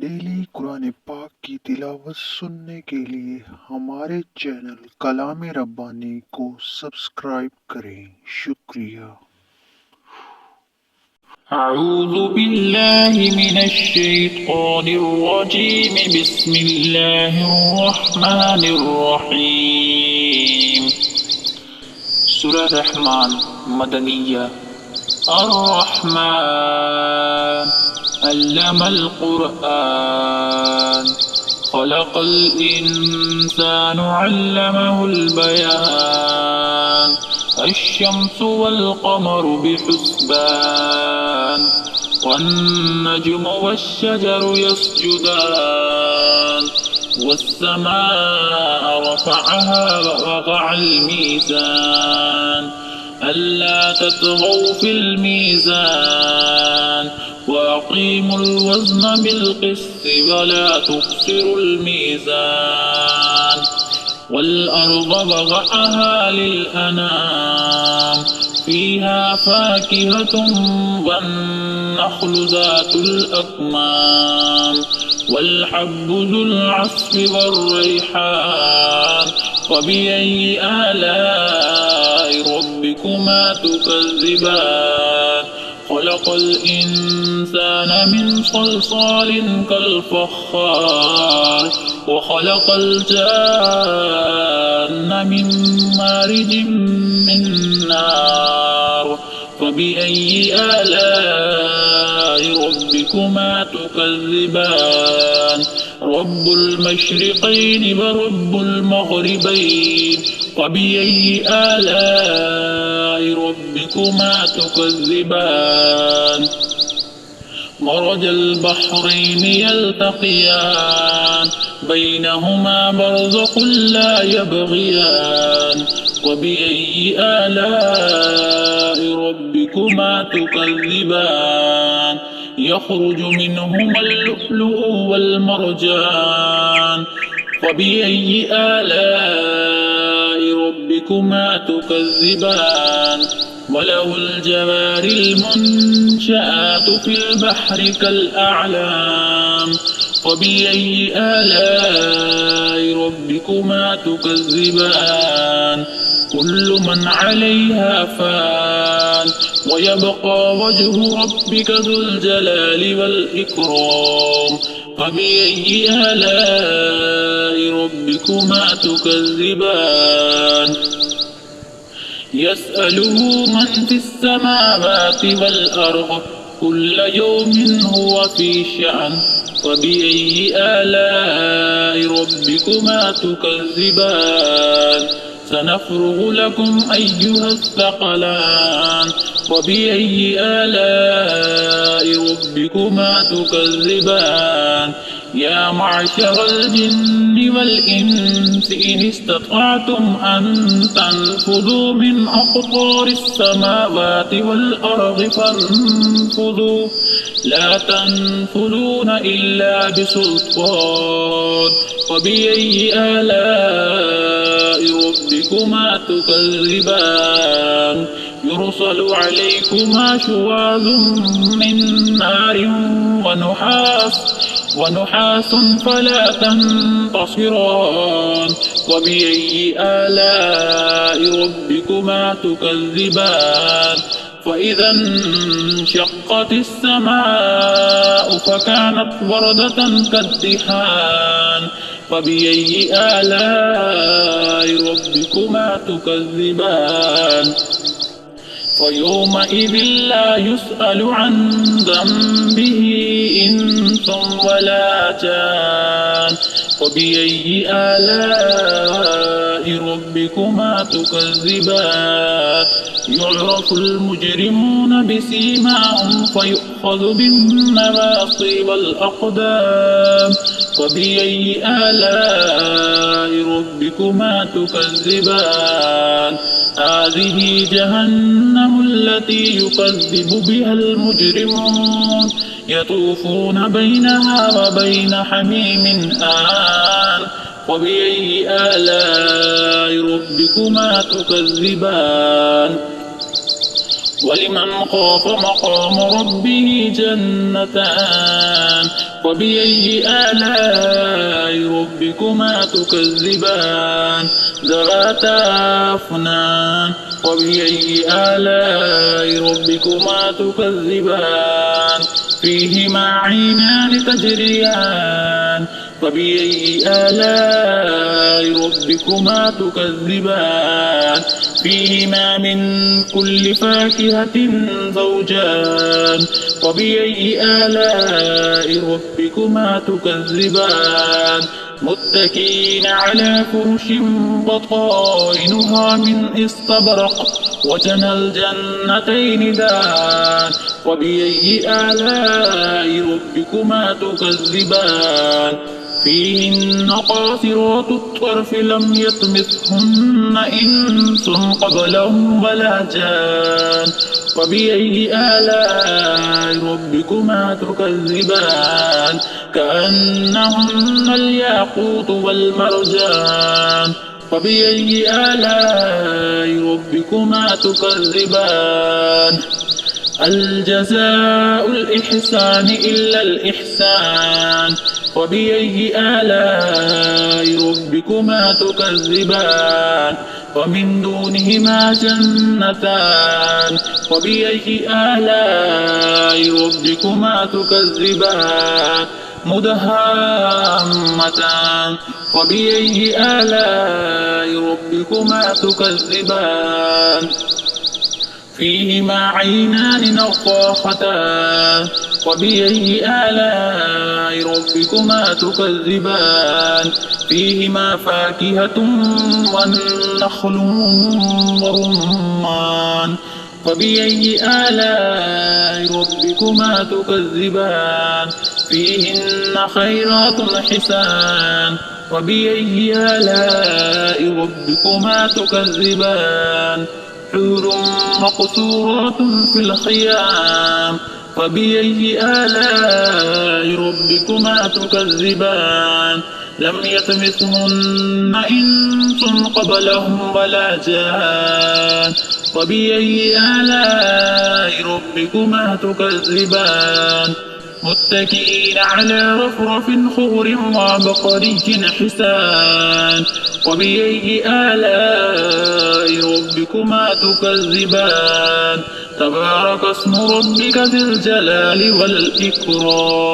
डेली कुरान पाक की तिलावत सुनने के लिए हमारे चैनल कलाम रब्बानी को सब्सक्राइब करें। शुक्रिया। أعوذ بالله من الشيطان الرجيم بسم الله الرحمن الرحيم سورة الرحمن مدنية الرحمن علم القرآن خلق الإنسان علمه البيان الشمس والقمر بحسبان والنجم والشجر يسجدان والسماء رفعها ووضع الميزان ألا تطغوا في الميزان وأقيموا الوزن بالقسط ولا تخسروا الميزان والأرض وضعها للأنام فيها فاكهة والنخل ذات الأكمام والحب ذو العصف والريحان فبأي آلاء ربكما تكذبان خلق الإنسان من صلصال كالفخار وخلق الجان من مارج من نار فبأي آلاء ربكما تكذبان رب المشرقين ورب المغربين فبأي آلاء ربكما تكذبان مرج البحرين يلتقيان بينهما برزخ لا يبغيان وبأي آلاء ربكما تكذبان يخرج منهما اللؤلؤ والمرجان فبأي آلاء ربكما تكذبان وله الجوار المنشآت في البحر كالأعلام فبأي آلاء ربكما تكذبان كل من عليها فان ويبقى وجه ربك ذو الجلال والإكرام فبأي آلاء ربكما تكذبان يسأله من في السماوات والأرض كل يوم هو في شأن فبأي آلاء ربكما تكذبان سنفرغ لكم أيها الثقلان وبأي آلاء ربكما تكذبان يا معشر الجن والإنس إن استطعتم أن تنفذوا من أقطار السماوات والأرض فانفذوا لا تنفذون إلا بسلطان وبأي آلاء ربكما تكذبان يرسل عليكما شواظ من نار ونحاس فلا تنتصران وبأي آلاء ربكما تكذبان فإذا انشقت السماء فكانت وردة كالدهان فبأي آلاء ربكما تكذبان ويومئذ لا يسأل عن ذنبه إنس ولا جان وبأي آلاء ربكما تكذبان يعرف المجرمون بسيماهم فيؤخذ بالنواصي والأقدام وبأي آلاء ربكما تكذبان هذه جهنم التي يكذب بها المجرمون يطوفون بينها وبين حميم آن وبأي آلاء ربكما تكذبان ولمن خاف مقام ربه جنتان فبأي آلاء ربكما تكذبان ذواتا أفنان وبأي آلاء ربكما تكذبان فيهما عينان تجريان فبأي آلاء ربكما تكذبان فيهما من كل فاكهة زوجان فبأي آلاء ربكما تكذبان متكئين على فرش بطائنها من استبرق وجنى الجنتين دان وبأي آلاء ربكما تكذبان فيهن قاصرات الطرف لم يطمثهن إنس قبلهم ولا جان وبأي آلاء ربكما تكذبان كأنهن الياقوت والمرجان فبأي آلاء ربكما تكذبان الجزاء الإحسان إلا الإحسان وبأي آلاء ربكما تكذبان ومن دونهما جنتان وبأي آلاء ربكما تكذبان مدهامتان وبأي آلاء ربكما تكذبان فيهما عينان نضاختان وبأي آلاء ربكما تكذبان فيهما فاكهة والنخل ورمان فبأي آلاء ربكما تكذبان فيهن خيرات حسان وبأي آلاء ربكما تكذبان حور مقصورات في الخيام فبأي آلاء ربكما تكذبان لم يطمثهن إنس قبلهم ولا جان وبأي آلاء ربكما تكذبان متكئين على رفرف خضر وعبقري حسان وبأي آلاء ربكما تكذبان تبارك اسم ربك ذي الجلال والإكرام.